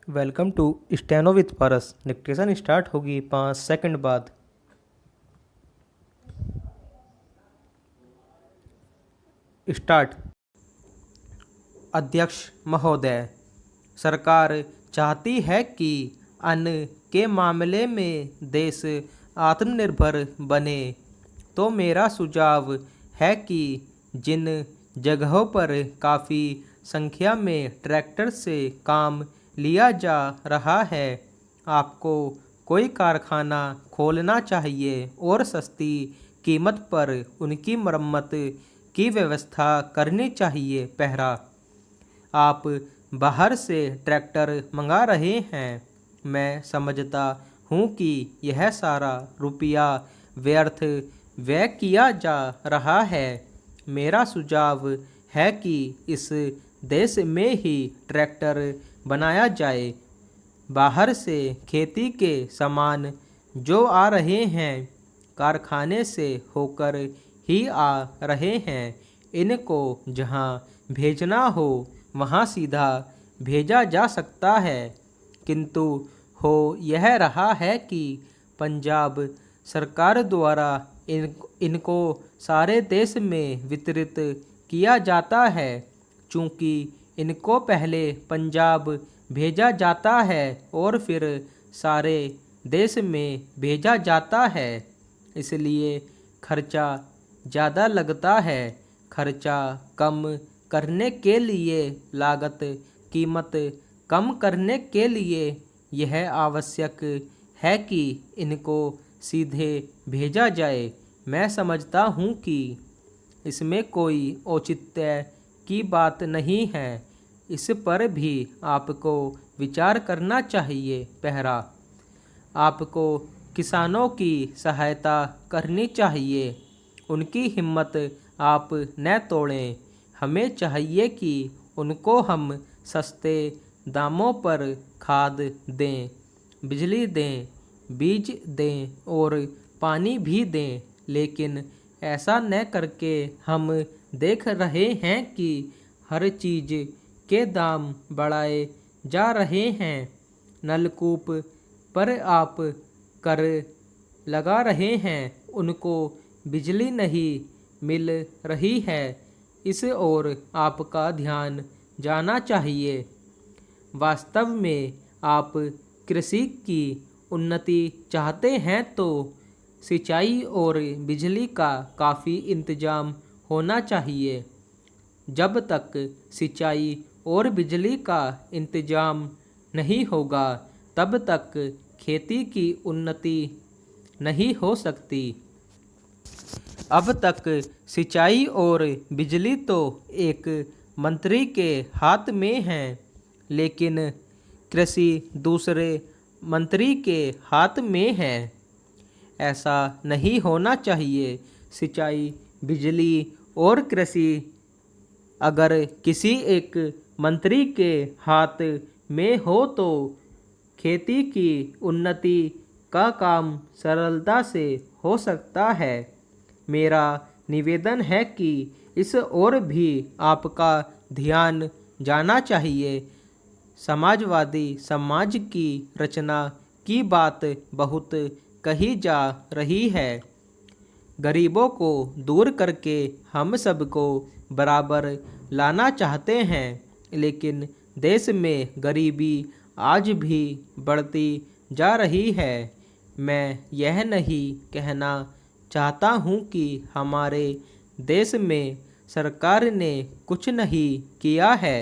Welcome to steno with Paras. Dictation start होगी 5 second बाद। Start. अध्यक्ष महोदय, सरकार चाहती है कि अन्न के मामले में देश आत्मनिर्भर बने। तो मेरा सुझाव है कि जिन जगहों पर काफ़ी संख्या में ट्रैक्टर से काम लिया जा रहा है, आपको कोई कारखाना खोलना चाहिए और सस्ती कीमत पर उनकी मरम्मत की व्यवस्था करनी चाहिए। पहरा, आप बाहर से ट्रैक्टर मंगा रहे हैं। मैं समझता हूँ कि यह सारा रुपया व्यर्थ व्यय किया जा रहा है। मेरा सुझाव है कि इस देश में ही ट्रैक्टर बनाया जाए। बाहर से खेती के सामान जो आ रहे हैं, कारखाने से होकर ही आ रहे हैं। इनको जहाँ भेजना हो वहाँ सीधा भेजा जा सकता है, किंतु हो यह रहा है कि पंजाब सरकार द्वारा इनको सारे देश में वितरित किया जाता है। चूँकि इनको पहले पंजाब भेजा जाता है और फिर सारे देश में भेजा जाता है, इसलिए खर्चा ज़्यादा लगता है। खर्चा कम करने के लिए, लागत कीमत कम करने के लिए यह आवश्यक है कि इनको सीधे भेजा जाए। मैं समझता हूँ कि इसमें कोई औचित्य की बात नहीं है। इस पर भी आपको विचार करना चाहिए। पहरा, आपको किसानों की सहायता करनी चाहिए। उनकी हिम्मत आप न तोड़ें। हमें चाहिए कि उनको हम सस्ते दामों पर खाद दें, बिजली दें, बीज दें और पानी भी दें। लेकिन ऐसा न करके हम देख रहे हैं कि हर चीज़ के दाम बढ़ाए जा रहे हैं। नलकूप पर आप कर लगा रहे हैं, उनको बिजली नहीं मिल रही है। इस ओर आपका ध्यान जाना चाहिए। वास्तव में आप कृषि की उन्नति चाहते हैं तो सिंचाई और बिजली का काफ़ी इंतजाम होना चाहिए। जब तक सिंचाई और बिजली का इंतजाम नहीं होगा, तब तक खेती की उन्नति नहीं हो सकती। अब तक सिंचाई और बिजली तो एक मंत्री के हाथ में है, लेकिन कृषि दूसरे मंत्री के हाथ में है। ऐसा नहीं होना चाहिए। सिंचाई, बिजली और कृषि अगर किसी एक मंत्री के हाथ में हो तो खेती की उन्नति का काम सरलता से हो सकता है। मेरा निवेदन है कि इस ओर भी आपका ध्यान जाना चाहिए। समाजवादी समाज की रचना की बात बहुत कही जा रही है। गरीबों को दूर करके हम सबको बराबर लाना चाहते हैं, लेकिन देश में गरीबी आज भी बढ़ती जा रही है। मैं यह नहीं कहना चाहता हूँ कि हमारे देश में सरकार ने कुछ नहीं किया है।